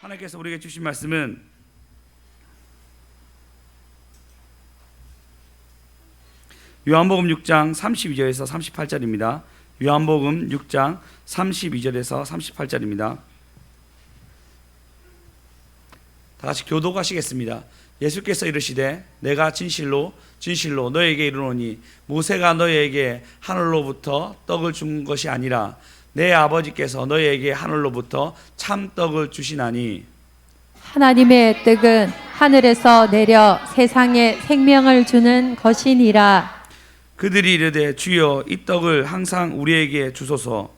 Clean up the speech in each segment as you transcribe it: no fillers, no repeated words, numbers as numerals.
하나님께서 우리에게 주신 말씀은 요한복음 6장 32절에서 38절입니다. 요한복음 6장 32절에서 38절입니다. 다 같이 교독하시겠습니다. 예수께서 이르시되 내가 진실로 진실로 너에게 이르노니 모세가 너에게 하늘로부터 떡을 준 것이 아니라 내 아버지께서 너에게 하늘로부터 참 떡을 주시나니 하나님의 떡은 하늘에서 내려 세상에 생명을 주는 것이니라. 그들이 이르되 주여 이 떡을 항상 우리에게 주소서.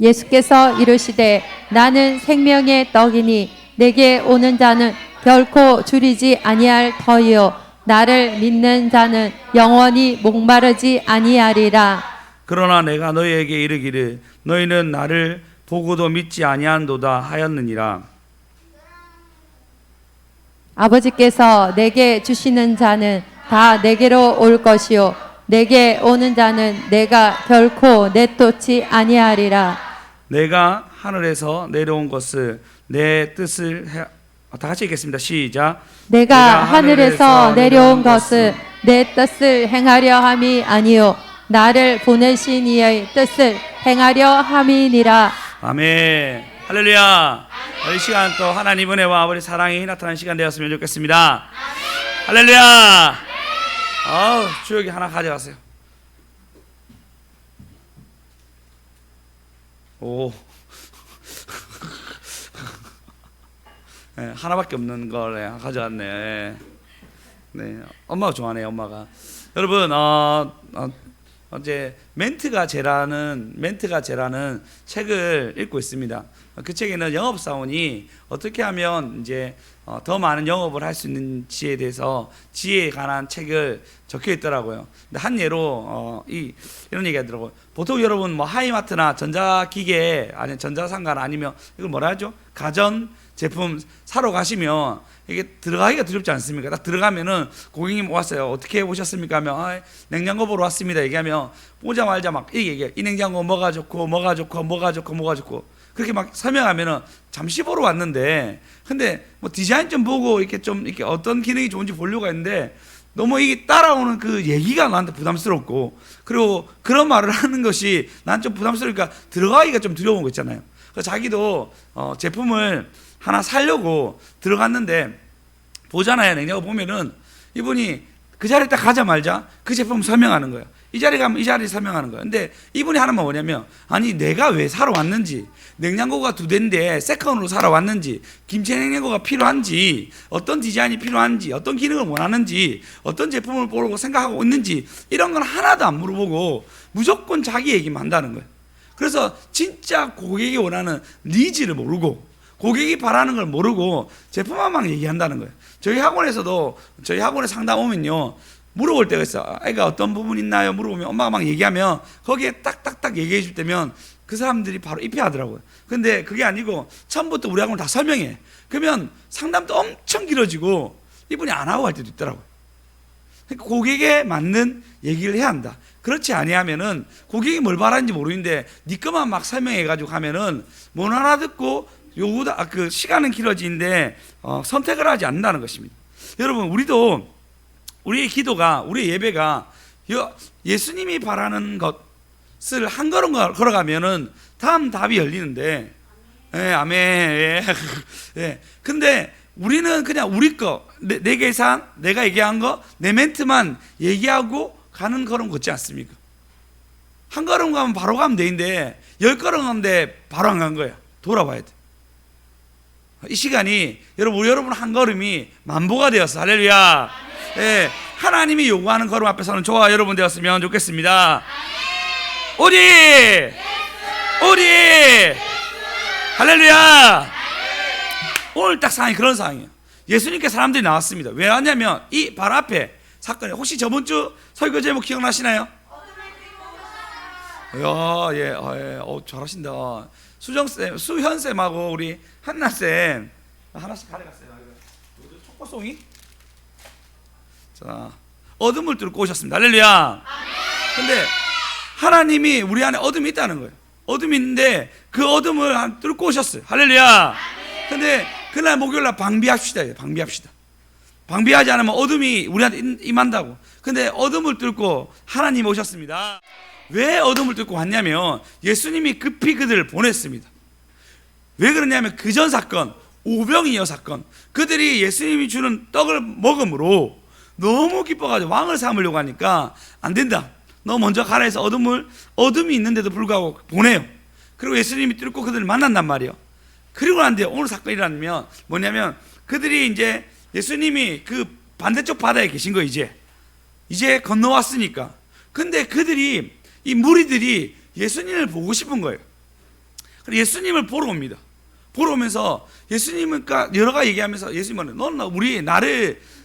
예수께서 이르시되 나는 생명의 떡이니 내게 오는 자는 결코 줄이지 아니할 터이요 나를 믿는 자는 영원히 목마르지 아니하리라. 그러나 내가 너희에게 이르기를 너희는 나를 보고도 믿지 아니한도다 하였느니라. 아버지께서 내게 주시는 자는 다 내게로 올 것이요 내게 오는 자는 내가 결코 내쫓지 아니하리라. 내가 하늘에서 내려온 것을 내 뜻을 다 같이 읽겠습니다. 시작. 내가 하늘에서 내려온 것을 내 뜻을 행하려 함이 아니요 나를 보내신 이의 뜻을 행하려 함이니라. 아멘. 할렐루야. 이 시간 또 하나님 은혜와 아버지 사랑이 나타나는 시간 되었으면 좋겠습니다. 할렐루야. 주역이 하나 가져가세요. 오. 네, 하나밖에 없는 걸 가져왔네. 네, 엄마가 좋아하네요. 엄마가. 여러분, 어제 멘트가 죄라는 책을 읽고 있습니다. 그 책에는 영업사원이 어떻게 하면 이제 더 많은 영업을 할 수 있는지에 대해서 지혜에 관한 책을 적혀 있더라고요. 근데 한 예로 이런 얘기 하더라고요. 보통 여러분 뭐 하이마트나 전자기계 아니 전자상가나 아니면 이걸 뭐라 하죠? 가전 제품 사러 가시면 이게 들어가기가 두렵지 않습니까? 딱 들어가면은 고객님 왔어요. 어떻게 오셨습니까? 하면 냉장고 보러 왔습니다. 얘기하면 오자마자 막 이 얘기해. 이 냉장고 뭐가 좋고 뭐가 좋고 뭐가 좋고 뭐가 좋고 그렇게 막 설명하면은 잠시 보러 왔는데 근데 뭐 디자인 좀 보고 이렇게 좀 이렇게 어떤 기능이 좋은지 보려고 했는데 너무 이게 따라오는 그 얘기가 나한테 부담스럽고 그리고 그런 말을 하는 것이 난 좀 부담스러우니까 들어가기가 좀 두려운 거 있잖아요. 그래서 자기도 제품을 하나 사려고 들어갔는데 보잖아요. 냉장고 보면은 이분이 그 자리에 딱 가자마자 그 제품 설명하는 거예요. 이 자리 가면 이 자리 설명하는 거예요. 근데 이분이 하는 말 뭐냐면 아니 내가 왜 사러 왔는지 냉장고가 2대인데 세컨으로 사러 왔는지 김치 냉장고가 필요한지 어떤 디자인이 필요한지 어떤 기능을 원하는지 어떤 제품을 보려고 생각하고 있는지 이런 건 하나도 안 물어보고 무조건 자기 얘기만 한다는 거예요. 그래서 진짜 고객이 원하는 니즈를 모르고 고객이 바라는 걸 모르고 제품만 막 얘기한다는 거예요. 저희 학원에서도 저희 학원에 상담 오면요 물어볼 때가 있어요. 애가 어떤 부분 있나요? 물어보면 엄마가 막 얘기하면 거기에 딱딱딱 얘기해 줄 때면 그 사람들이 바로 입회하더라고요. 근데 그게 아니고 처음부터 우리 학원을 다 설명해. 그러면 상담도 엄청 길어지고 이분이 안 하고 할 때도 있더라고요. 그러니까 고객에 맞는 얘기를 해야 한다. 그렇지 아니하면은 고객이 뭘 바라는지 모르는데 네 것만 막 설명해 가지고 가면은 못 알아듣고 요구다 그 시간은 길어지는데 선택을 하지 않는다는 것입니다. 여러분 우리도 우리의 기도가 우리의 예배가 예수님이 바라는 것을 한 걸음 걸어가면은 다음 답이 열리는데 아멘. 예. 근데 우리는 그냥 우리 거 내 계산 내가 얘기한 거 내 멘트만 얘기하고 가는 걸음 걷지 않습니까? 한 걸음 가면 바로 가면 되는데 10걸음 가는데 바로 안 간 거야. 돌아봐야 돼. 이 시간이 여러분 한 걸음이 만보가 되었어. 할렐루야. 예, 하나님이 요구하는 걸음 앞에 서는 저와 여러분 되었으면 좋겠습니다. 우리 할렐루야. 오늘 딱 상황이 그런 상황이에요. 예수님께 사람들이 나왔습니다. 왜 왔냐면 이 바로 앞에 사건이 혹시 저번 주 설교 제목 기억나시나요? 예, 잘하신다. 수현쌤하고 우리 한나쌤 하나씩 가져갔어요. 초코송이 자 어둠을 뚫고 오셨습니다. 할렐루야. 근데 하나님이 우리 안에 어둠이 있다는 거예요. 어둠이 있는데 그 어둠을 뚫고 오셨어요. 할렐루야. 근데 그날 목요일날 방비합시다. 방비합시다. 방비하지 않으면 어둠이 우리한테 임한다고. 근데 어둠을 뚫고 하나님 오셨습니다. 왜 어둠을 뚫고 왔냐면 예수님이 급히 그들을 보냈습니다. 왜 그러냐면 그 전 사건, 오병이어 사건, 그들이 예수님이 주는 떡을 먹음으로 너무 기뻐가지고 왕을 삼으려고 하니까 안 된다. 너 먼저 가라 해서 어둠이 있는데도 불구하고 보내요. 그리고 예수님이 뚫고 그들을 만난단 말이에요. 그리고 난 뒤에 오늘 사건이 일어나면 뭐냐면 그들이 이제 예수님이 그 반대쪽 바다에 계신 거예요. 이제 건너왔으니까. 근데 그들이 이 무리들이 예수님을 보고 싶은 거예요. 그래서 예수님을 보러 옵니다. 보러 오면서 예수님은 여러 가지 얘기하면서 예수님은 너는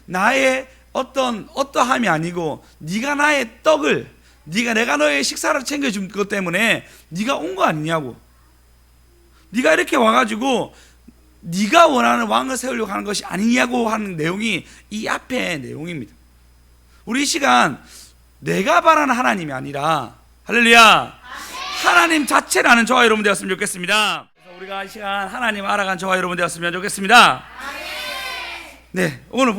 나의 어떠함이 아니고 네가 나의 떡을 내가 너의 식사를 챙겨준 것 때문에 네가 온 거 아니냐고. 네가 이렇게 와가지고 네가 원하는 왕을 세우려고 하는 것이 아니냐고 하는 내용이 이 앞의 내용입니다. 우리 이 시간 내가 바라는 하나님이 아니라 할렐루야 하나님 자체라는 저와 여러분 되었으면 좋겠습니다. 그래서 우리가 이 시간 하나님 알아간 저와 여러분 되었으면 좋겠습니다. 네, 오늘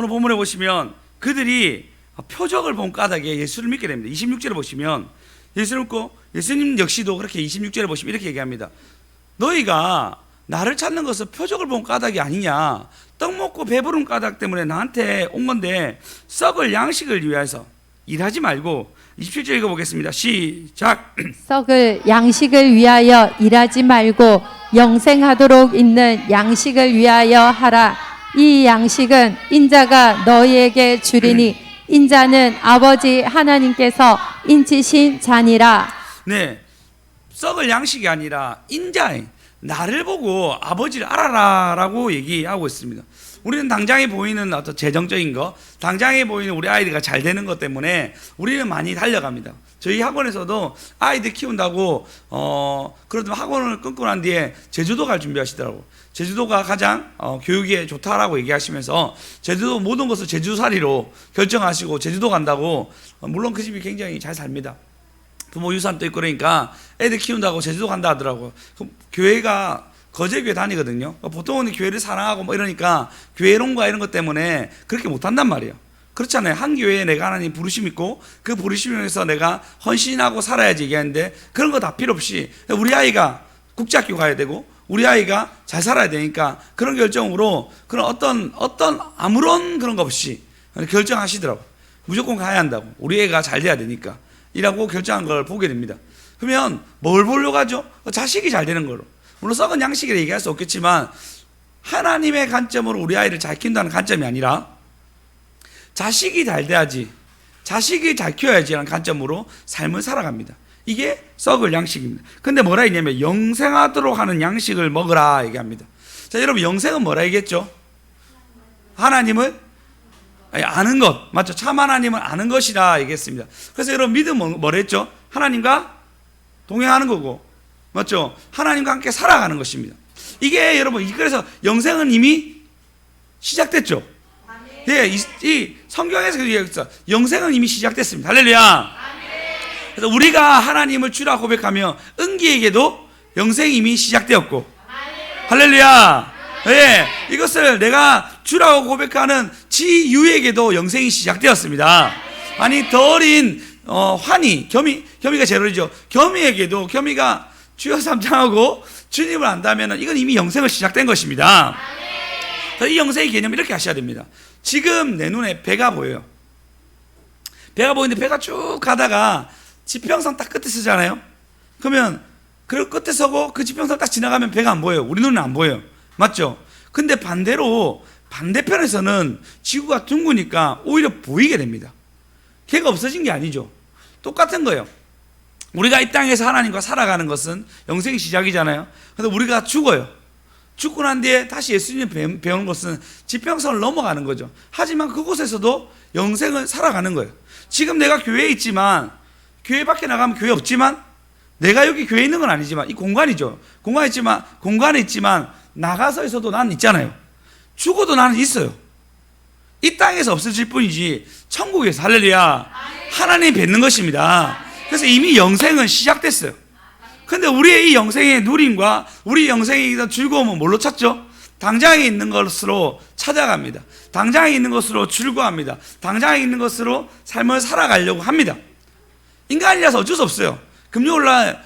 본문에 보시면 그들이 표적을 본 까닭에 예수를 믿게 됩니다. 26절에 보시면 예수를 믿고 예수님 역시도 그렇게 26절에 보시면 이렇게 얘기합니다. 너희가 나를 찾는 것은 표적을 본 까닭이 아니냐. 떡 먹고 배부른 까닭 때문에 나한테 온 건데 썩을 양식을 위해서 일하지 말고 27절 읽어보겠습니다. 시작. 썩을 양식을 위하여 일하지 말고 영생하도록 있는 양식을 위하여 하라. 이 양식은 인자가 너희에게 주리니 인자는 아버지 하나님께서 인치신 자니라. 네, 썩을 양식이 아니라 인자인 나를 보고 아버지를 알아라 라고 얘기하고 있습니다. 우리는 당장에 보이는 어떤 재정적인 거, 당장에 보이는 우리 아이들가 잘 되는 것 때문에 우리는 많이 달려갑니다. 저희 학원에서도 아이들 키운다고 그러더니 학원을 끊고 난 뒤에 제주도 갈 준비하시더라고요. 제주도가 가장 교육에 좋다라고 얘기하시면서 제주도 모든 것을 제주살이로 결정하시고 제주도 간다고. 물론 그 집이 굉장히 잘 삽니다. 부모 유산도 있고 그러니까 애들 키운다고 제주도 간다 하더라고요. 교회가 거제교회 다니거든요. 보통은 교회를 사랑하고 뭐 이러니까 교회론과 이런 것 때문에 그렇게 못한단 말이에요. 그렇잖아요. 한 교회에 내가 하나님 부르심 있고 그 부르심을 위해서 내가 헌신하고 살아야지 얘기하는데 그런 거 다 필요 없이 우리 아이가 국제학교 가야 되고 우리 아이가 잘 살아야 되니까 그런 결정으로 그런 어떤 아무런 그런 거 없이 결정하시더라고요. 무조건 가야 한다고. 우리 애가 잘 돼야 되니까 이라고 결정한 걸 보게 됩니다. 그러면 뭘 보려고 하죠? 자식이 잘 되는 거로. 물론 썩은 양식이라 얘기할 수 없겠지만 하나님의 관점으로 우리 아이를 잘 키운다는 관점이 아니라 자식이 잘 돼야지, 자식이 잘 키워야지 라는 관점으로 삶을 살아갑니다. 이게 썩을 양식입니다. 근데 뭐라 했냐면 영생하도록 하는 양식을 먹으라 얘기합니다. 자, 여러분 영생은 뭐라 얘기했죠? 하나님을 아는 것, 맞죠? 참 하나님을 아는 것이라 얘기했습니다. 그래서 여러분 믿음은 뭐라 했죠? 하나님과 동행하는 거고, 맞죠? 하나님과 함께 살아가는 것입니다. 이게 여러분 그래서 영생은 이미 시작됐죠. 예, 이 성경에서 얘기했어. 영생은 이미 시작됐습니다. 할렐루야. 그래서 우리가 하나님을 주라 고백하며 은기에게도 영생이 이미 시작되었고, 할렐루야. 예, 이것을 내가 주라고 고백하는 지유에게도 영생이 시작되었습니다. 아니 더 어린 환희, 겸이가 제일 어리죠. 겸이에게도 겸이가 주여 삼창하고 주님을 안다면 이건 이미 영생을 시작된 것입니다. 이 영생의 개념을 이렇게 하셔야 됩니다. 지금 내 눈에 배가 보여요. 배가 보이는데 배가 쭉 가다가 지평선 딱 끝에 서잖아요. 그러면 그 끝에 서고 그 지평선 딱 지나가면 배가 안 보여요. 우리 눈은 안 보여요. 맞죠? 근데 반대로 반대편에서는 지구가 둥그니까 오히려 보이게 됩니다. 걔가 없어진 게 아니죠. 똑같은 거예요. 우리가 이 땅에서 하나님과 살아가는 것은 영생의 시작이잖아요. 그래서 우리가 죽어요. 죽고 난 뒤에 다시 예수님 배우는 것은 지평선을 넘어가는 거죠. 하지만 그곳에서도 영생을 살아가는 거예요. 지금 내가 교회에 있지만, 교회 밖에 나가면 교회 없지만, 내가 여기 교회에 있는 건 아니지만, 이 공간이죠. 공간에 있지만 나가서에서도 나는 있잖아요. 죽어도 나는 있어요. 이 땅에서 없어질 뿐이지 천국에서, 할렐루야, 하나님이 뵙는 것입니다. 그래서 이미 영생은 시작됐어요. 근데 우리의 이 영생의 누림과 우리 영생의 즐거움은 뭘로 찾죠? 당장에 있는 것으로 찾아갑니다. 당장에 있는 것으로 즐거워합니다. 당장에 있는 것으로 삶을 살아가려고 합니다. 인간이라서 어쩔 수 없어요. 금요일날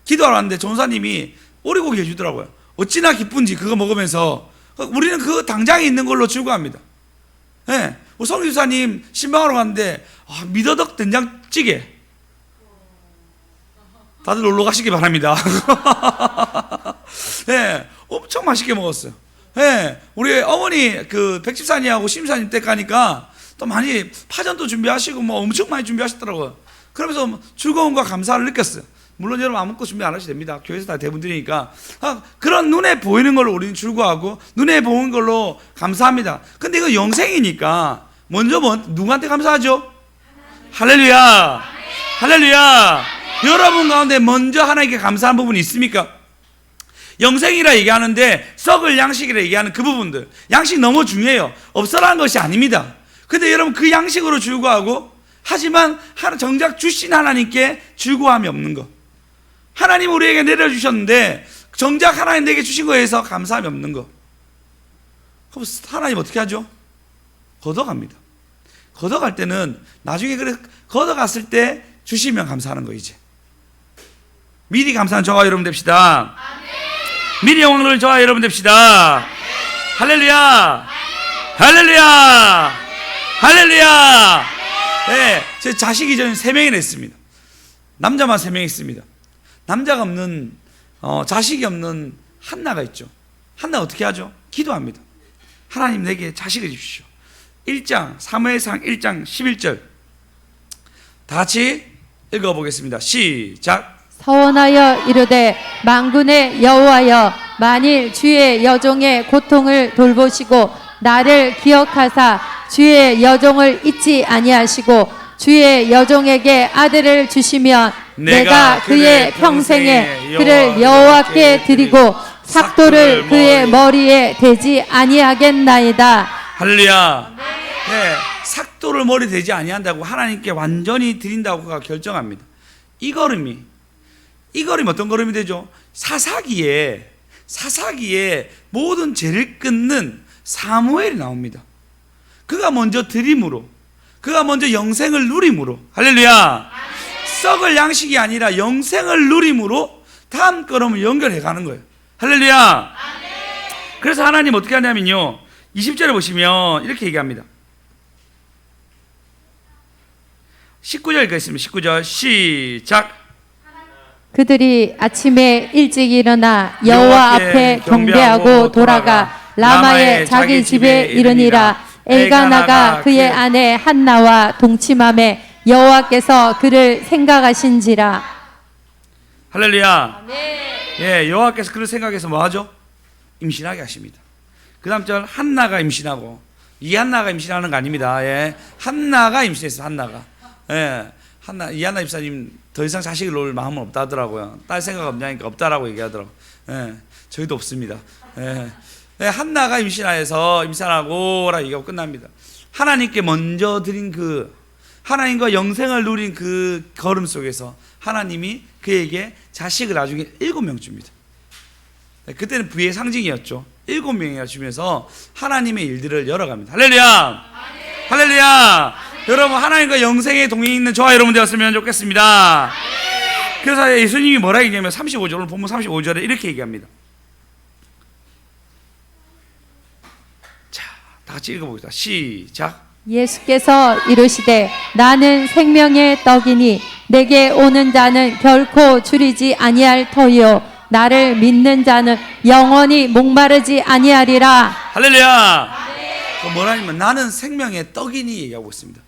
기도하러 왔는데 전사님이 오리고기 해주더라고요. 어찌나 기쁜지 그거 먹으면서 우리는 그 당장에 있는 걸로 즐거워합니다. 네. 성교사님 신방하러 갔는데 미더덕 된장찌개 다들 놀러 가시기 바랍니다. 네, 엄청 맛있게 먹었어요. 네, 우리 어머니 그 백집사님하고 심사님 댁 가니까 또 많이 파전도 준비하시고 뭐 엄청 많이 준비하셨더라고요. 그러면서 즐거움과 감사를 느꼈어요. 물론 여러분 아무것도 준비 안 하셔도 됩니다. 교회에서 다 대분들이니까 그런 눈에 보이는 걸로 우리는 즐거워하고 눈에 보이는 걸로 감사합니다. 근데 이거 영생이니까 먼저 누구한테 감사하죠? 할렐루야, 할렐루야. 여러분 가운데 먼저 하나님께 감사한 부분이 있습니까? 영생이라 얘기하는데 썩을 양식이라 얘기하는 그 부분들, 양식 너무 중요해요. 없어라는 것이 아닙니다. 근데 여러분 그 양식으로 즐거워하고, 하지만 정작 주신 하나님께 즐거움이 없는 것, 하나님 우리에게 내려주셨는데 정작 하나님 내게 주신 거에서 감사함이 없는 것, 그럼 하나님 어떻게 하죠? 걷어갑니다. 걷어갈 때는 나중에 걷어갔을 때 주시면 감사하는 거. 이제 미리 감사한 저와 여러분 됩시다. 미리 영광을 저와 여러분 됩시다. 할렐루야, 할렐루야, 할렐루야. 네, 제 자식이 저는 3명이나 있습니다. 남자만 3명 있습니다. 남자가 없는 자식이 없는 한나가 있죠. 한나 어떻게 하죠? 기도합니다. 하나님 내게 자식을 주십시오. 1장 사무엘상 1장 11절 다 같이 읽어보겠습니다. 시작. 서원하여 이르되 만군의 여호와여, 만일 주의 여종의 고통을 돌보시고 나를 기억하사 주의 여종을 잊지 아니하시고 주의 여종에게 아들을 주시면 내가 그의 평생에 그를 여호와께 드리고 삭도를 그의 머리에 대지 아니하겠나이다. 할렐루야. 네, 삭도를 머리에 대지 아니한다고 하나님께 완전히 드린다고 그가 결정합니다. 이 걸음이 어떤 걸음이 되죠? 사사기에 모든 죄를 끊는 사무엘이 나옵니다. 그가 먼저 드림으로, 그가 먼저 영생을 누림으로, 할렐루야. 썩을 양식이 아니라 영생을 누림으로 다음 걸음을 연결해 가는 거예요. 할렐루야. 그래서 하나님 어떻게 하냐면요, 20절에 보시면 이렇게 얘기합니다. 19절 읽겠습니다. 19절 시작. 그들이 아침에 일찍 일어나 여호와 앞에 경배하고 돌아가 라마의 자기 집에 이르니라. 엘가나가 그의 아내 한나와 동침함에 여호와께서 그를 생각하신지라. 할렐루야. 예, 여호와께서 그를 생각해서 뭐 하죠? 임신하게 하십니다. 그 다음 절 한나가 임신하고, 이 한나가 임신하는 거 아닙니다. 예, 한나가 임신했어요. 한나가. 예, 이한나 집사님 더 이상 자식을 놓을 마음은 없다 하더라고요. 딸 생각 없냐니까 없다라고 얘기하더라고요. 예, 저희도 없습니다. 예, 한나가 임신하고라 얘기하고 끝납니다. 하나님께 먼저 드린 그 하나님과 영생을 누린 그 걸음 속에서 하나님이 그에게 자식을 나중에 7명 줍니다. 그때는 부의 상징이었죠. 7명이나 주면서 하나님의 일들을 열어갑니다. 할렐루야, 할렐루야. 여러분 하나님과 영생에 동행해 있는 저와 여러분 되었으면 좋겠습니다. 그래서 예수님이 뭐라 얘기하면 35절, 오늘 본문 35절에 이렇게 얘기합니다. 자, 다 같이 읽어보겠습니다. 시작. 예수께서 이르시되 나는 생명의 떡이니 내게 오는 자는 결코 줄이지 아니할 터이요 나를 믿는 자는 영원히 목마르지 아니하리라. 할렐루야. 뭐라 하냐면 나는 생명의 떡이니 얘기하고 있습니다.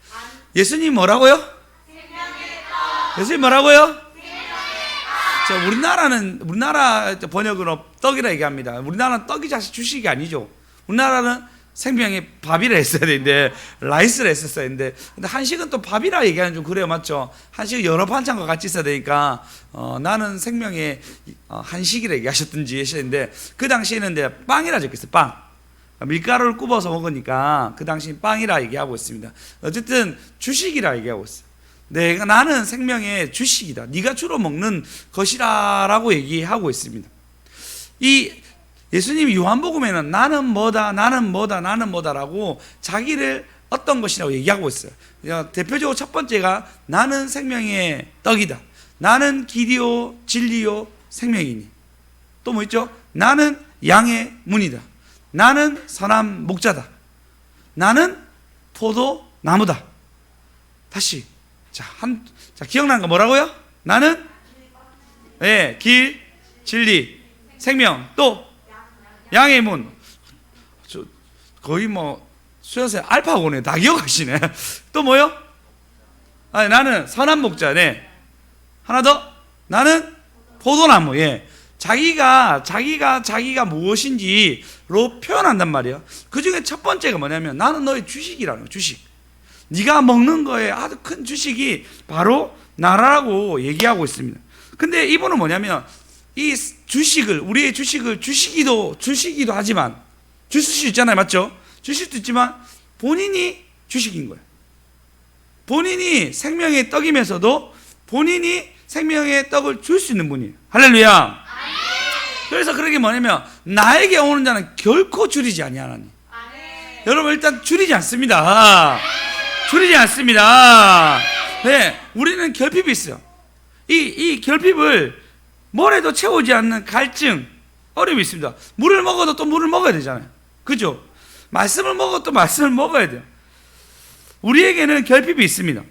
예수님 뭐라고요? 예수님 뭐라고요? 자, 우리나라 번역으로 떡이라 얘기합니다. 우리나라는 떡이 자식 주식이 아니죠. 우리나라는 생명의 밥이라 했어야 되는데 라이스라 했었어야 되는데, 근데 한식은 또 밥이라 얘기하는 좀 그래요, 맞죠? 한식은 여러 반찬과 같이 있어야 되니까 나는 생명의 한식이라 얘기하셨든지 하셨는데, 그 당시에는 이제 빵이라 적혀있어요. 빵, 밀가루를 굽어서 먹으니까 그 당시 빵이라 얘기하고 있습니다. 어쨌든 주식이라 얘기하고 있어요. 나는 생명의 주식이다. 네가 주로 먹는 것이라라고 얘기하고 있습니다. 이 예수님이 요한복음에는 나는 뭐다, 나는 뭐다, 나는 뭐다라고 자기를 어떤 것이라고 얘기하고 있어요. 대표적으로 첫 번째가 나는 생명의 떡이다. 나는 길이요 진리요 생명이니. 또 뭐 있죠? 나는 양의 문이다. 나는 선한 목자다. 나는 포도나무다. 다시 자, 기억나는 거 뭐라고요? 나는 길, 진리, 생명, 또 양의 문. 거의 뭐 수연생 알파고네. 다 기억하시네. 또 뭐요? 나는 선한 목자. 네. 하나 더. 나는 포도나무. 예. 자기가 무엇인지로 표현한단 말이에요. 그 중에 첫 번째가 뭐냐면 나는 너의 주식이라는 거예요. 주식. 네가 먹는 거에 아주 큰 주식이 바로 나라고 얘기하고 있습니다. 근데 이분은 뭐냐면 이 주식을, 우리의 주식을 주시기도 하지만 주실 수 있잖아요. 맞죠? 주실 수도 있지만 본인이 주식인 거예요. 본인이 생명의 떡이면서도 본인이 생명의 떡을 줄 수 있는 분이에요. 할렐루야. 그래서 그러게 뭐냐면 나에게 오는 자는 결코 줄이지 아니하나니. 여러분 일단 줄이지 않습니다. 줄이지 않습니다. 네, 우리는 결핍이 있어요. 이 결핍을 뭐래도 채우지 않는 갈증, 어려움이 있습니다. 물을 먹어도 또 물을 먹어야 되잖아요. 그죠? 말씀을 먹어도 또 말씀을 먹어야 돼요. 우리에게는 결핍이 있습니다.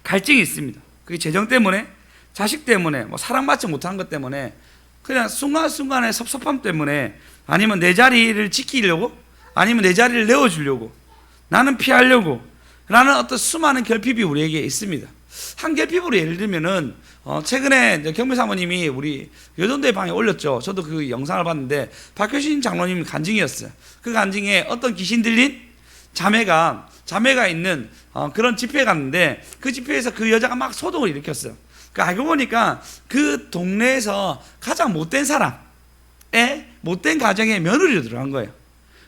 갈증이 있습니다. 그게 재정 때문에, 자식 때문에, 뭐 사랑받지 못한 것 때문에, 그냥 순간순간의 섭섭함 때문에, 아니면 내 자리를 지키려고, 아니면 내 자리를 내어주려고, 나는 피하려고 라는 어떤 수많은 결핍이 우리에게 있습니다. 한 결핍으로 예를 들면은 최근에 경배 사모님이 우리 여전대 방에 올렸죠. 저도 그 영상을 봤는데 박효신 장로님 간증이었어요. 그 간증에 어떤 귀신 들린 자매가 있는 그런 집회에 갔는데 그 집회에서 그 여자가 막 소동을 일으켰어요. 알고 보니까 그 동네에서 가장 못된 사람의 못된 가정에 며느리로 들어간 거예요.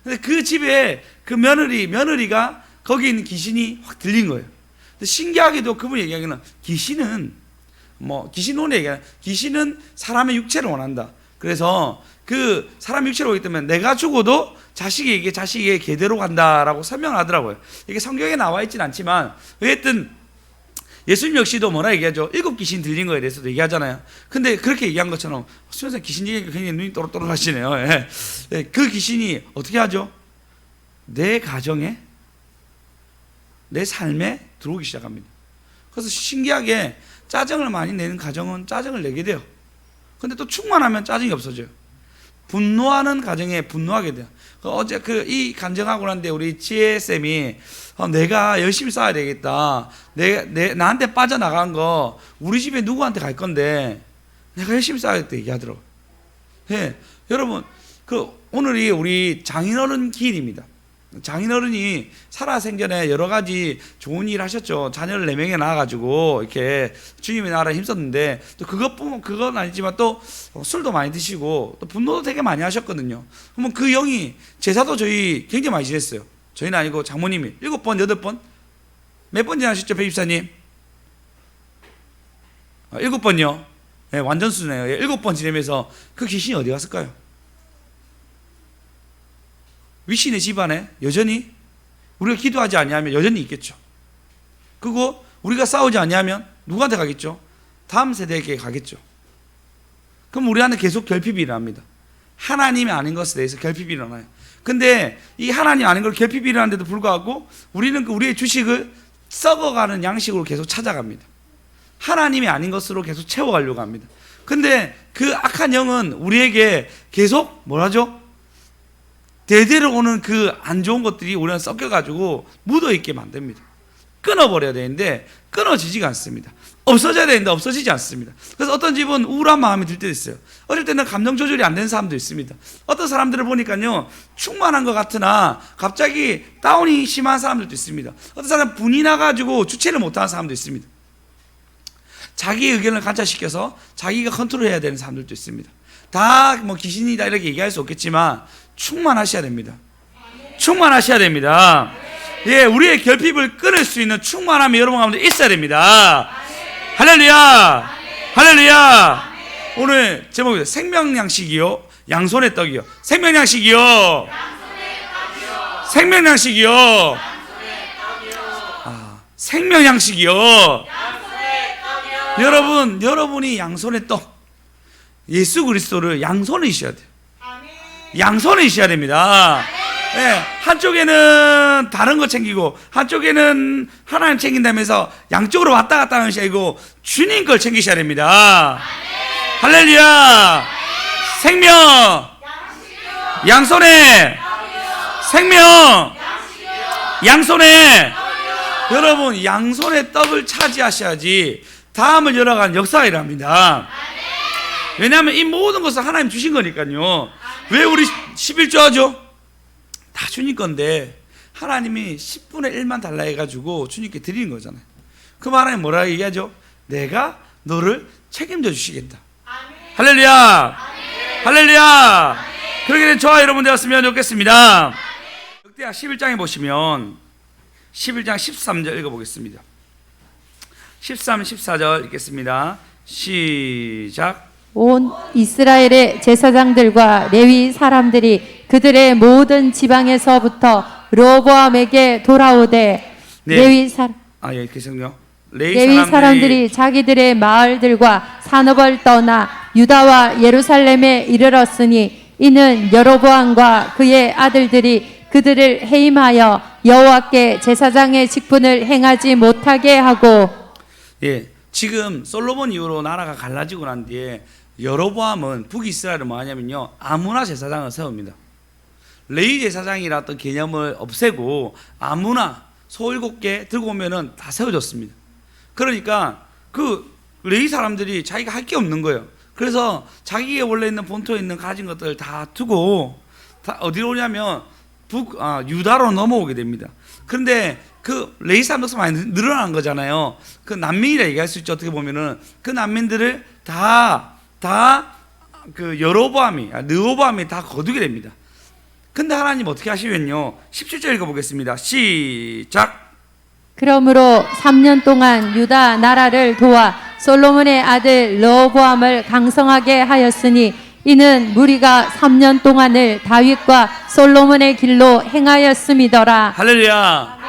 근데 그 집에 그 며느리가 거기 있는 귀신이 확 들린 거예요. 근데 신기하게도 그분이 얘기하기는 귀신은 사람의 육체를 원한다. 그래서 그 사람의 육체를 오기 때문에 내가 죽어도 자식에게 계대로 간다라고 설명을 하더라고요. 이게 성경에 나와 있진 않지만 어쨌든 예수님 역시도 뭐라 얘기하죠? 7 귀신 들린 거에 대해서도 얘기하잖아요. 근데 그렇게 얘기한 것처럼 수련생 귀신 얘기가 굉장히 눈이 또록또록 하시네요. 그 귀신이 어떻게 하죠? 내 가정에, 내 삶에 들어오기 시작합니다. 그래서 신기하게 짜증을 많이 내는 가정은 짜증을 내게 돼요. 근데 또 충만하면 짜증이 없어져요. 분노하는 가정에 분노하게 돼요. 어제 이 간증하고 난데 우리 지혜쌤이 내가 열심히 쌓아야 되겠다. 나한테 빠져나간 거 우리 집에 누구한테 갈 건데 내가 열심히 쌓아야겠다 얘기하더라고요. 여러분, 오늘이 우리 장인어른 기일입니다. 장인어른이 살아생전에 여러 가지 좋은 일 하셨죠. 자녀를 4명에 낳아가지고 이렇게 주님의 나라에 힘썼는데 또 그건 아니지만 또 술도 많이 드시고 또 분노도 되게 많이 하셨거든요. 그러면 그 영이 제사도 저희 굉장히 많이 지냈어요. 저희는 아니고 장모님이 7번, 8번? 몇 번 지나셨죠, 배집사님? 7번요. 네, 완전 수네요. 7번 지내면서 그 귀신이 어디 갔을까요? 위신의 집안에 여전히 우리가 기도하지 아니하면 여전히 있겠죠. 그리고 우리가 싸우지 아니하면 누구한테 가겠죠? 다음 세대에게 가겠죠. 그럼 우리 안에 계속 결핍이 일어납니다. 하나님이 아닌 것에 대해서 결핍이 일어나요. 근데 이 하나님 아닌 걸 결핍이 일어나는데도 불구하고 우리는 우리의 주식을 썩어가는 양식으로 계속 찾아갑니다. 하나님이 아닌 것으로 계속 채워가려고 합니다. 근데 그 악한 영은 우리에게 계속 뭐라죠? 대대로 오는 그 안 좋은 것들이 우리는 섞여가지고 묻어있게 만듭니다. 끊어버려야 되는데 끊어지지가 않습니다. 없어져야 되는데 없어지지 않습니다. 그래서 어떤 집은 우울한 마음이 들 때도 있어요. 어릴 때는 감정 조절이 안 되는 사람도 있습니다. 어떤 사람들을 보니까요 충만한 것 같으나 갑자기 다운이 심한 사람들도 있습니다. 어떤 사람은 분이 나가지고 주체를 못하는 사람도 있습니다. 자기의 의견을 관찰시켜서 자기가 컨트롤해야 되는 사람들도 있습니다. 다 뭐 귀신이다 이렇게 얘기할 수 없겠지만 충만하셔야 됩니다. 충만하셔야 됩니다. 예, 우리의 결핍을 끊을 수 있는 충만함이 여러분 가운데 있어야 됩니다. 할렐루야! 할렐루야! 오늘 제목이 생명양식이요, 양손의 떡이요. 생명양식이요. 생명양식이요. 생명양식이요. 여러분이 양손의 떡, 예수 그리스도를 양손에 있어야 돼요. 양손에 있어야 됩니다. 네, 한쪽에는 다른 거 챙기고 한쪽에는 하나님 챙긴다면서 양쪽으로 왔다 갔다 하는 것이 아니고 주님 걸 챙기셔야 됩니다. 할렐루야! 생명 양손에, 생명 양손에. 여러분, 양손의 떡을 차지하셔야지 다음을 열어가는 역사가 일어납니다. 왜냐하면 이 모든 것을 하나님 주신 거니까요. 왜 우리 11조 하죠? 다 주님 건데 하나님이 10분의 1만 달라 해가지고 주님께 드리는 거잖아요. 그럼 하나님 뭐라 얘기하죠? 내가 너를 책임져 주시겠다. 할렐루야! 할렐루야! 그렇게 된 저와 여러분 되었으면 좋겠습니다. 역대하 11장에 보시면 11장 13절 읽어보겠습니다. 13, 14절 읽겠습니다. 시작. 온 이스라엘의 제사장들과 레위 사람들이 그들의 모든 지방에서부터 르호보암에게 돌아오되 네. 레위 계속요. 레위 사람들이 자기들의 마을들과 산업을 떠나 유다와 예루살렘에 이르렀으니 이는 여로보암과 그의 아들들이 그들을 해임하여 여호와께 제사장의 직분을 행하지 못하게 하고. 예, 지금 솔로몬 이후로 나라가 갈라지고 난 뒤에 여로보암은 북이스라엘은 뭐하냐면요, 아무나 제사장을 세웁니다. 레위 제사장이라 어떤 개념을 없애고 아무나 소 7개 들고 오면은 다 세워졌습니다. 그러니까 그 레위 사람들이 자기가 할 게 없는 거예요. 그래서 자기의 원래 있는 본토에 있는 가진 것들을 다 두고 다 어디로 오냐면 유다로 넘어오게 됩니다. 그런데 그 레위 사람들 많이 늘어난 거잖아요. 그 난민이라 얘기할 수 있죠. 어떻게 보면은 그 난민들을 그 르호보암이 다 거두게 됩니다. 근데 하나님 어떻게 하시면요, 17절 읽어보겠습니다. 시작. 그러므로 3년 동안 유다 나라를 도와 솔로몬의 아들 르호보암을 강성하게 하였으니 이는 무리가 3년 동안을 다윗과 솔로몬의 길로 행하였음이더라. 할렐루야.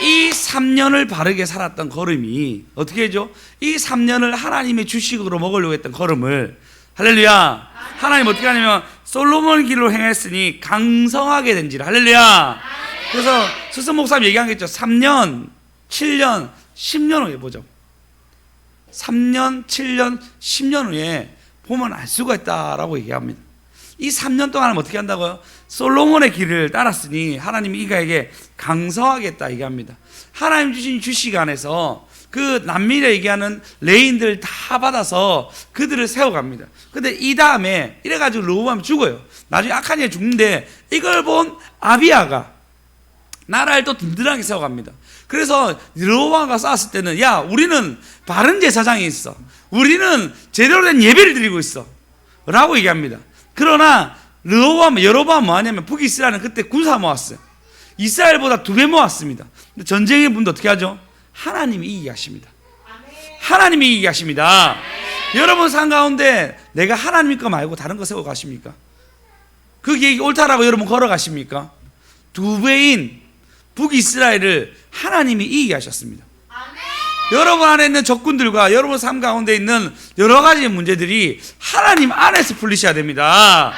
이 3년을 바르게 살았던 걸음이 어떻게 해죠? 이 3년을 하나님의 주식으로 먹으려고 했던 걸음을, 할렐루야, 하나님 어떻게 하냐면 솔로몬 길로 행했으니 강성하게 된지라. 할렐루야. 그래서 스승 목사님 얘기한 게 있죠. 3년, 7년, 10년 후에 보죠. 3년, 7년, 10년 후에 보면 알 수가 있다라고 얘기합니다. 이 3년 동안은 어떻게 한다고요? 솔로몬의 길을 따랐으니 하나님이 이가에게 강성하겠다 얘기합니다. 하나님 주신 주식 안에서 그 남미래 얘기하는 레인들 다 받아서 그들을 세워갑니다. 근데 이 다음에 이래가지고 르호보암이 죽어요. 나중에 아카니아 죽는데 이걸 본 아비야가 나라를 또 든든하게 세워갑니다. 그래서 르호보암과 싸웠을 때는, 야, 우리는 바른 제사장이 있어, 우리는 제대로 된 예배를 드리고 있어 라고 얘기합니다. 그러나 여로보암 뭐하냐면 북이스라엘은 그때 군사 모았어요. 이스라엘보다 2배 모았습니다. 근데 전쟁의 분도 어떻게 하죠? 하나님이 이기게 하십니다. 하나님이 이기게 하십니다. 여러분 삶 가운데 내가 하나님 거 말고 다른 거 세워 가십니까? 그게 옳다라고 여러분 걸어가십니까? 2배인 북이스라엘을 하나님이 이기게 하셨습니다. 여러분 안에 있는 적군들과 여러분 삶 가운데 있는 여러 가지 문제들이 하나님 안에서 풀리셔야 됩니다.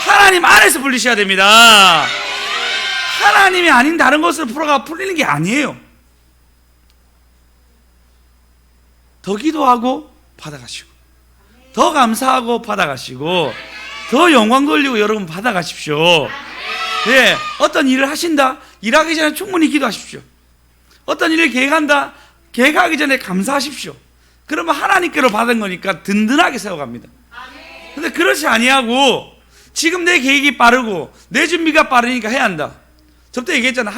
하나님 안에서 풀리셔야 됩니다. 하나님이 아닌 다른 것으로 풀리는 게 아니에요. 더 기도하고 받아가시고, 더 감사하고 받아가시고, 더 영광 돌리고 여러분 받아가십시오. 예, 어떤 일을 하신다, 일하기 전에 충분히 기도하십시오. 어떤 일을 계획한다, 계획하기 전에 감사하십시오. 그러면 하나님께로 받은 거니까 든든하게 세워갑니다. 근데 그렇지 아니하고 지금 내 계획이 빠르고 내 준비가 빠르니까 해야 한다. 저때 얘기했잖아.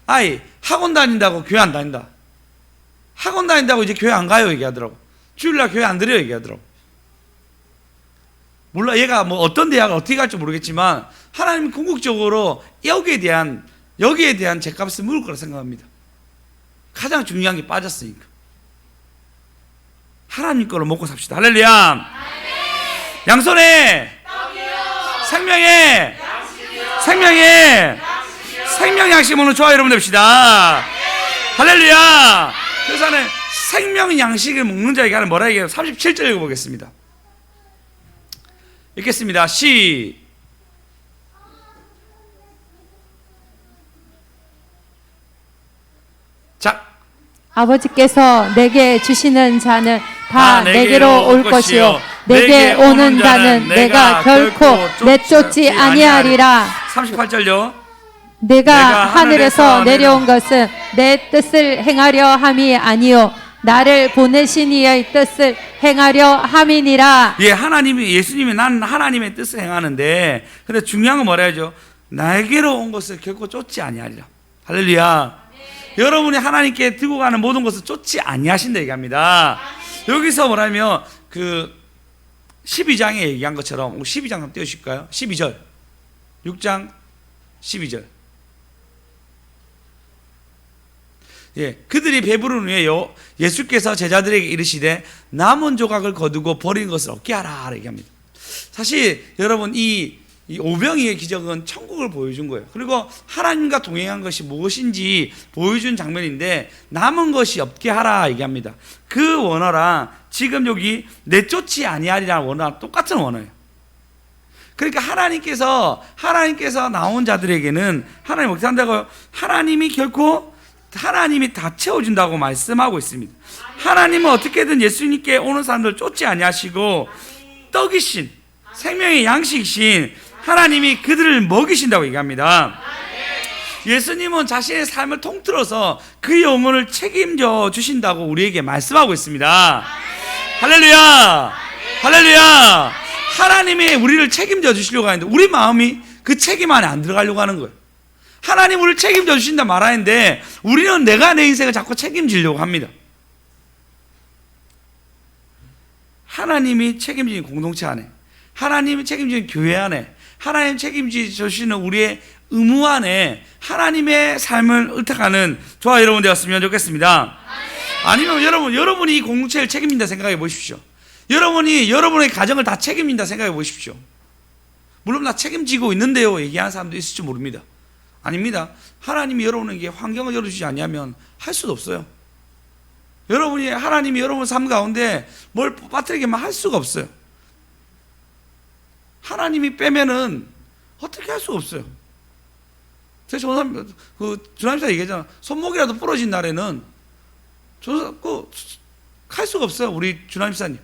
아이 학원 다닌다고 교회 안 다닌다. 학원 다닌다고 이제 교회 안 가요 얘기하더라고. 주일날 교회 안 들어요 얘기하더라고. 몰라, 얘가 뭐 어떤 대학을 어떻게 갈지 모르겠지만 하나님은 궁극적으로 여기에 대한 여기에 대한 죗값을 물을 거라 생각합니다. 가장 중요한 게 빠졌으니까. 하나님 거로 먹고 삽시다. 할렐루야. 양손에 생명의 생명 양식 먹는 저와 여러분 됩시다. 할렐루야. 그래서 안에 생명 양식을 먹는 자에게 하는 뭐라 얘기해요? 37절 읽어보겠습니다. 읽겠습니다. 시작. 아버지께서 내게 주시는 자는 다 내게로 올 것이요 내게 오는 자는 내가 결코 내쫓지 아니하리라. 38절요. 내가 하늘에서 내려온 것은 내 뜻을 행하려 함이 아니요 나를 보내신 이의 뜻을 행하려 함이니라. 예, 예수님이 난 하나님의 뜻을 행하는데, 근데 중요한 건 뭐라 하죠? 나에게로 온 것을 결코 쫓지 아니하리라. 할렐루야. 여러분이 하나님께 들고 가는 모든 것을 쫓지 아니하신다 얘기합니다. 여기서 뭐라면 그 12장에 얘기한 것처럼 12장 한번 띄워주실까요? 12절 6장 12절. 예, 그들이 배부른 후에요 예수께서 제자들에게 이르시되 남은 조각을 거두고 버린 것을 얻게 하라 얘기합니다. 사실 여러분 이 오병이의 기적은 천국을 보여준 거예요. 그리고 하나님과 동행한 것이 무엇인지 보여준 장면인데 남은 것이 없게 하라 얘기합니다. 그 원어랑 지금 여기 내쫓지 아니하리라는 원어랑 똑같은 원어예요. 그러니까 하나님께서 나온 자들에게는 하나님 어떻게 한다고요? 하나님이 다 채워준다고 말씀하고 있습니다. 하나님은 어떻게든 예수님께 오는 사람들 쫓지 아니하시고 떡이신 생명의 양식이신 하나님이 그들을 먹이신다고 얘기합니다. 예수님은 자신의 삶을 통틀어서 그 영혼을 책임져 주신다고 우리에게 말씀하고 있습니다. 할렐루야. 할렐루야. 하나님이 우리를 책임져 주시려고 하는데 우리 마음이 그 책임 안에 안 들어가려고 하는 거예요. 하나님 우리를 책임져 주신다 말하는데 우리는 내가 내 인생을 자꾸 책임지려고 합니다. 하나님이 책임지는 공동체 안에, 하나님이 책임지는 교회 안에, 하나님 책임져 주시는 우리의 의무 안에 하나님의 삶을 읊어가는 저와 여러분 되었으면 좋겠습니다. 아니면 여러분이 이 공동체를 책임진다 생각해 보십시오. 여러분이 여러분의 가정을 다 책임진다 생각해 보십시오. 물론 나 책임지고 있는데요 얘기하는 사람도 있을지 모릅니다. 아닙니다. 하나님이 여러분에게 환경을 열어주지 않으면 할 수도 없어요. 하나님이 여러분 삶 가운데 뭘 빠뜨리게만 할 수가 없어요. 하나님이 빼면은 어떻게 할 수가 없어요. 제가 주남사 얘기했잖아. 손목이라도 부러진 날에는 할 수가 없어요. 우리 주남사님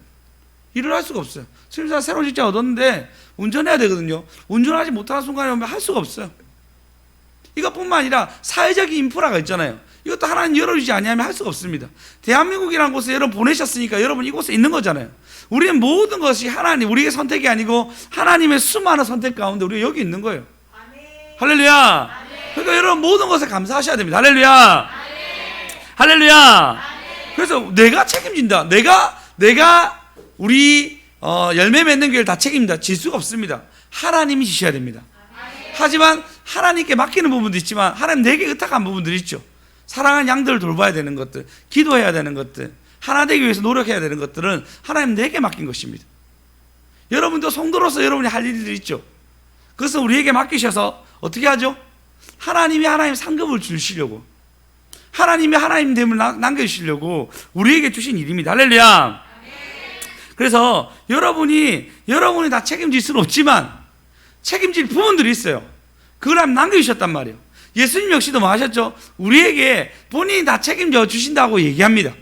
일을 할 수가 없어요. 주남사 새로운 직장 얻었는데 운전해야 되거든요. 운전하지 못하는 순간에 오면 할 수가 없어요. 이것뿐만 아니라 사회적인 인프라가 있잖아요. 이것도 하나님 열어주지 아니하면 할 수가 없습니다. 대한민국이라는 곳에 여러분 보내셨으니까 여러분 이곳에 있는 거잖아요. 우리는 모든 것이 우리의 선택이 아니고 하나님의 수많은 선택 가운데 우리가 여기 있는 거예요. 할렐루야. 그러니까 여러분 모든 것에 감사하셔야 됩니다. 할렐루야. 할렐루야. 그래서 내가 책임진다. 내가 우리 열매 맺는 교회를 다 책임진다. 질 수가 없습니다. 하나님이 지셔야 됩니다. 하지만 하나님께 맡기는 부분도 있지만 하나님 내게 의탁한 부분들이 있죠. 사랑하는 양들을 돌봐야 되는 것들, 기도해야 되는 것들, 하나 되기 위해서 노력해야 되는 것들은 하나님 내게 맡긴 것입니다. 여러분도 성도로서 여러분이 할 일들이 있죠. 그것을 우리에게 맡기셔서 어떻게 하죠? 하나님 상급을 주시려고, 하나님이 하나님됨을 남겨주시려고 우리에게 주신 일입니다. 할렐루야. 그래서 여러분이 다 책임질 수는 없지만 책임질 부분들이 있어요. 그걸 하나님 남겨주셨단 말이에요. 예수님 역시도 뭐 하셨죠? 우리에게 본인이 다 책임져 주신다고 얘기합니다.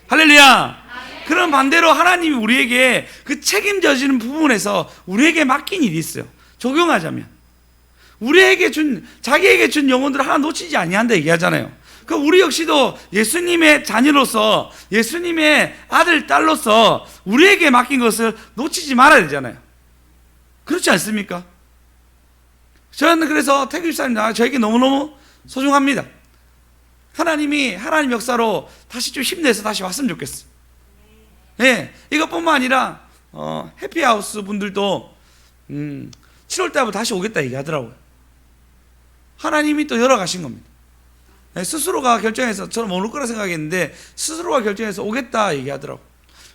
할렐루야. 그런 반대로 하나님이 우리에게 그 책임져지는 부분에서 우리에게 맡긴 일이 있어요. 적용하자면 자기에게 준 영혼들을 하나 놓치지 아니한다 얘기하잖아요. 그 우리 역시도 예수님의 자녀로서, 예수님의 아들 딸로서 우리에게 맡긴 것을 놓치지 말아야 되잖아요. 그렇지 않습니까? 저는 그래서 태규 집사님 저에게 너무너무 소중합니다. 하나님 역사로 다시 좀 힘내서 다시 왔으면 좋겠어요. 네, 이것뿐만 아니라 해피하우스 분들도 7월 달부터 다시 오겠다 얘기하더라고요. 하나님이 또 열어가신 겁니다. 스스로가 결정해서, 저는 못 올 거라 생각했는데 스스로가 결정해서 오겠다 얘기하더라고.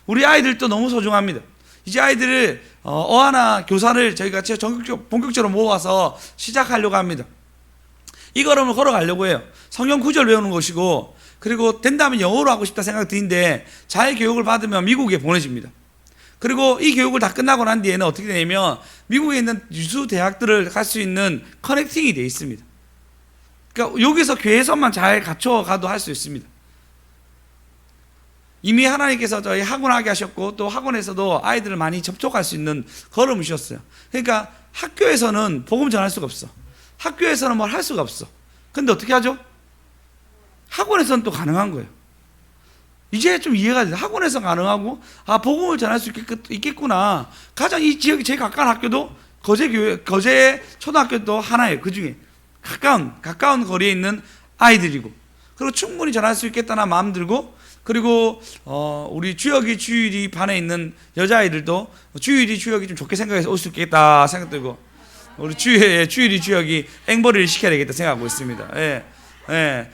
우리 아이들도 너무 소중합니다. 이제 아이들을 어하나 교사를 저희가 본격적으로 모아서 시작하려고 합니다. 이 걸음을 걸어가려고 해요. 성경 구절 외우는 것이고, 그리고 된다면 영어로 하고 싶다 생각 드는데 잘 교육을 받으면 미국에 보내집니다. 그리고 이 교육을 다 끝나고 난 뒤에는 어떻게 되냐면 미국에 있는 유수 대학들을 갈 수 있는 커넥팅이 되어 있습니다. 그러니까 여기서 교회에서만 잘 갖춰가도 할 수 있습니다. 이미 하나님께서 저희 학원하게 하셨고, 또 학원에서도 아이들을 많이 접촉할 수 있는 걸음을 주셨어요. 그러니까 학교에서는 복음 전할 수가 없어. 학교에서는 뭘 할 수가 없어. 근데 어떻게 하죠? 학원에서는 또 가능한 거예요. 이제 좀 이해가 돼요. 학원에서 가능하고, 복음을 전할 수 있겠구나. 가장 이 지역이 제일 가까운 학교도 거제 초등학교도 하나예요. 그 중에 가까운 거리에 있는 아이들이고, 그리고 충분히 전할 수 있겠다는 마음 들고, 그리고 우리 주일이 반에 있는 여자아이들도 주일이 좀 좋게 생각해서 올 수 있겠다 생각 들고, 우리 주일이 앵벌이를 시켜야 되겠다 생각하고 있습니다.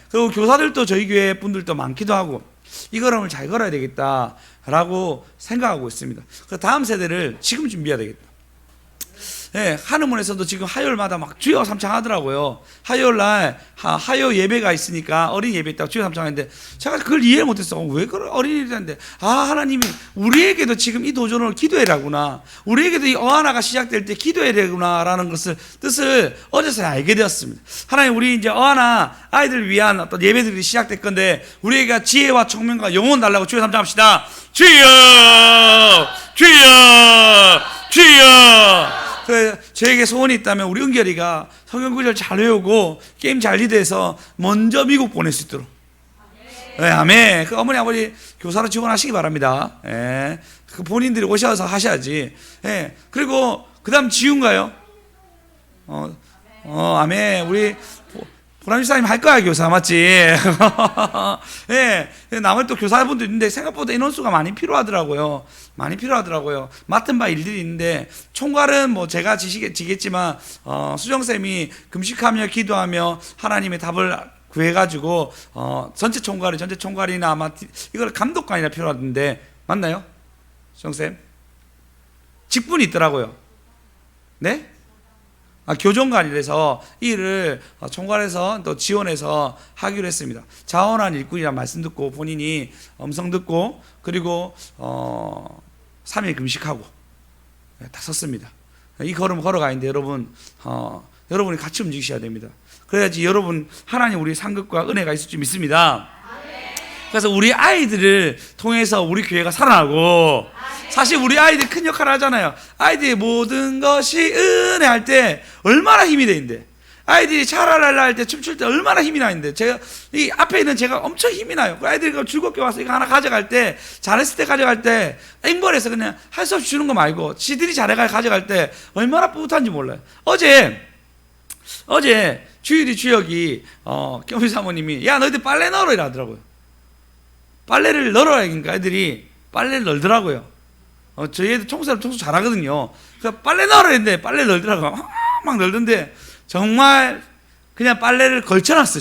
그리고 교사들도 저희 교회 분들도 많기도 하고, 이 걸음을 잘 걸어야 되겠다라고 생각하고 있습니다. 그래서 다음 세대를 지금 준비해야 되겠다. 한의문에서도 지금 화요일마다 막 주여 삼창 하더라고요. 화요일날 화요 예배가 있으니까 어린 예배 있다고 주여 삼창 했는데, 제가 그걸 이해를 못했어. 왜 그런 어린이들한테 하나님이 우리에게도 지금 이 도전을 기도해라구나, 우리에게도 이 어하나가 시작될 때 기도해라구나 라는 뜻을 어제서 알게 되었습니다. 하나님, 우리 이제 어하나 아이들을 위한 어떤 예배들이 시작될 건데, 우리에게 지혜와 청명과 영혼 달라고 주여 삼창 합시다. 주여 주여 주여. 저에게 소원이 있다면 우리 은결이가 성경 구절 잘 외우고 게임 잘 리드해서 먼저 미국 보낼 수 있도록. 아멘. 그 어머니 아버지 교사로 지원하시기 바랍니다. 그 본인들이 오셔서 하셔야지. 그리고 그 다음 지훈가요? 아멘. 우리 보람 집사님 할 거야, 교사. 맞지? 남을 또 교사분도 있는데 생각보다 인원수가 많이 필요하더라고요. 맡은 바 일들이 있는데, 총괄은 뭐 제가 지겠지만, 수정쌤이 금식하며 기도하며 하나님의 답을 구해가지고, 전체 총괄이나 아마 이걸 감독관이나 필요하던데, 맞나요? 수정쌤? 직분이 있더라고요. 네? 교정관이라서 이 일을 총괄해서 또 지원해서 하기로 했습니다. 자원한 일꾼이란 말씀 듣고 본인이 음성 듣고, 그리고 3일 금식하고 다 섰습니다. 이 걸음 걸어가는데 여러분이 같이 움직이셔야 됩니다. 그래야지 여러분 하나님 우리 상급과 은혜가 있을 줄 믿습니다. 그래서 우리 아이들을 통해서 우리 교회가 살아나고, 사실 우리 아이들이 큰 역할을 하잖아요. 아이들이 모든 것이 은혜 할 때 얼마나 힘이 되는데, 아이들이 샤랄랄라 할 때 춤출 때 얼마나 힘이 나는데, 제가 이 앞에 있는 제가 엄청 힘이 나요. 아이들이 즐겁게 와서 이거 하나 가져갈 때, 잘했을 때 가져갈 때 앵벌에서 그냥 할 수 없이 주는 거 말고 지들이 가져갈 때 얼마나 뿌듯한지 몰라요. 어제 주역이 경비 사모님이 야 너희들 빨래 널어 이러더라고요. 빨래를 널어야 하니까 애들이 빨래를 널더라고요. 저희 애들 청소 잘하거든요. 그래서 빨래 널어야 했는데 빨래 널더라고요. 막 널던데 정말 그냥 빨래를 걸쳐놨어요.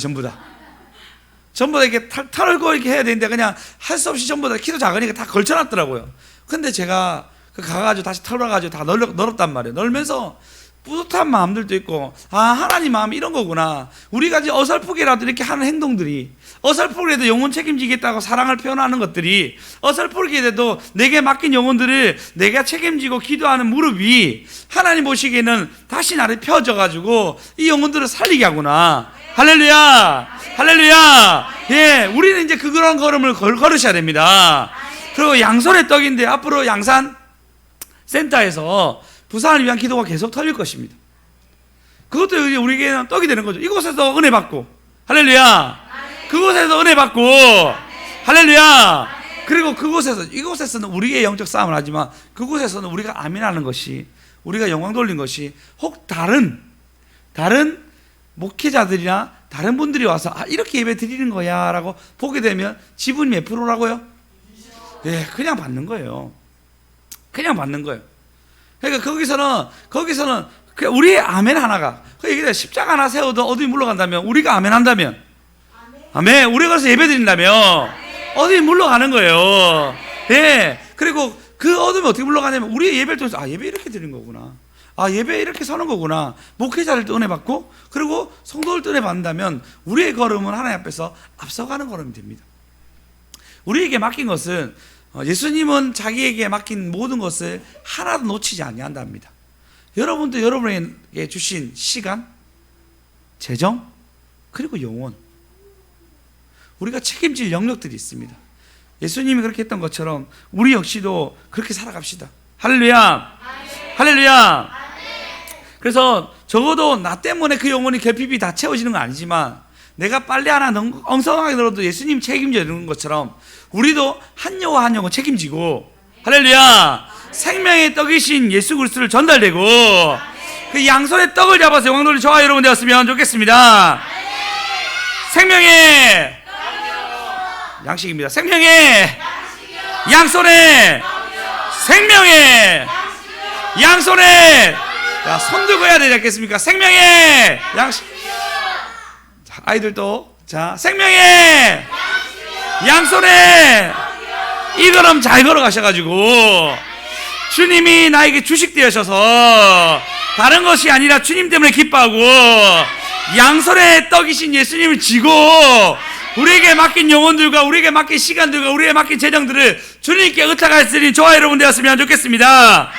전부 다 이렇게 털고 이렇게 해야 되는데 그냥 할 수 없이 전부 다 키도 작으니까 다 걸쳐놨더라고요. 근데 제가 가가지고 다시 털어가지고 다 널었단 말이에요. 널면서 뿌듯한 마음들도 있고, 하나님 마음이 이런 거구나. 우리가 이제 어설프게라도 이렇게 하는 행동들이, 어설프게라도 영혼 책임지겠다고 사랑을 표현하는 것들이, 어설프게라도 내게 맡긴 영혼들을 내가 책임지고 기도하는 무릎이 하나님 보시기에는 다시 나를 펴져가지고 이 영혼들을 살리게 하구나. 할렐루야! 할렐루야! 우리는 이제 그런 걸음을 걸으셔야 됩니다. 그리고 양손의 떡인데 앞으로 양산 센터에서 부산을 위한 기도가 계속 털릴 것입니다. 그것도 우리에게는 떡이 되는 거죠. 이곳에서 은혜 받고, 할렐루야. 그곳에서 은혜 받고, 할렐루야. 그리고 이곳에서는 우리의 영적 싸움을 하지만 그곳에서는 우리가 아멘하는 것이, 우리가 영광 돌린 것이, 혹 다른 목회자들이나 다른 분들이 와서 이렇게 예배 드리는 거야 라고 보게 되면 지분이 몇 프로라고요? 그냥 받는 거예요. 그러니까 거기서는 그 우리의 아멘 하나가 그 얘기다. 십자가 하나 세워도 어디 물러간다면 우리가 아멘 한다면 아멘 우리가 가서 예배 드린다면 어디 물러가는 거예요. 예. 그리고 그 어둠이 어떻게 물러가냐면 우리의 예배를 통해서 예배 이렇게 드리는 거구나. 예배 이렇게 서는 거구나. 목회자를 또 은혜 받고 그리고 성도를 또 은혜 받는다면 우리의 걸음은 하나님 앞에서 앞서가는 걸음이 됩니다. 우리에게 맡긴 것은 예수님은 자기에게 맡긴 모든 것을 하나도 놓치지 아니한답니다. 여러분도 여러분에게 주신 시간, 재정, 그리고 영혼, 우리가 책임질 영역들이 있습니다. 예수님이 그렇게 했던 것처럼 우리 역시도 그렇게 살아갑시다. 할렐루야. 할렐루야. 그래서 적어도 나 때문에 그 영혼이 결핍이 다 채워지는 건 아니지만 내가 빨래 하나 엉성하게 들어도 예수님 책임져 주는 것처럼 우리도 한 영혼 한 영혼 책임지고, 할렐루야, 생명의 떡이신 예수 그리스도를 전달되고 그 양손에 떡을 잡아서 영광 돌리 저와 여러분 되었으면 좋겠습니다. 생명의 양식입니다. 생명의 양손에 생명의 양손에 손 들고 해야 되지 않겠습니까? 생명의 양식. 자, 아이들도 자, 생명의 양손에 이 걸음 잘 걸어가셔가지고 주님이 나에게 주식 되셔서 다른 것이 아니라 주님 때문에 기뻐하고 양손에 떡이신 예수님을 지고 우리에게 맡긴 영혼들과 우리에게 맡긴 시간들과 우리에게 맡긴 재정들을 주님께 의탁하였으니 저와 여러분 되었으면 좋겠습니다.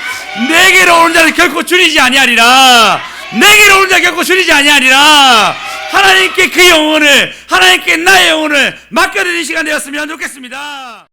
내게로 오는 자를 결코 줄이지 아니하리라. 내게로 오는 자를 결코 줄이지 아니하리라. 하나님께 그 영혼을, 하나님께 나의 영혼을 맡겨드리는 시간 되었으면 좋겠습니다.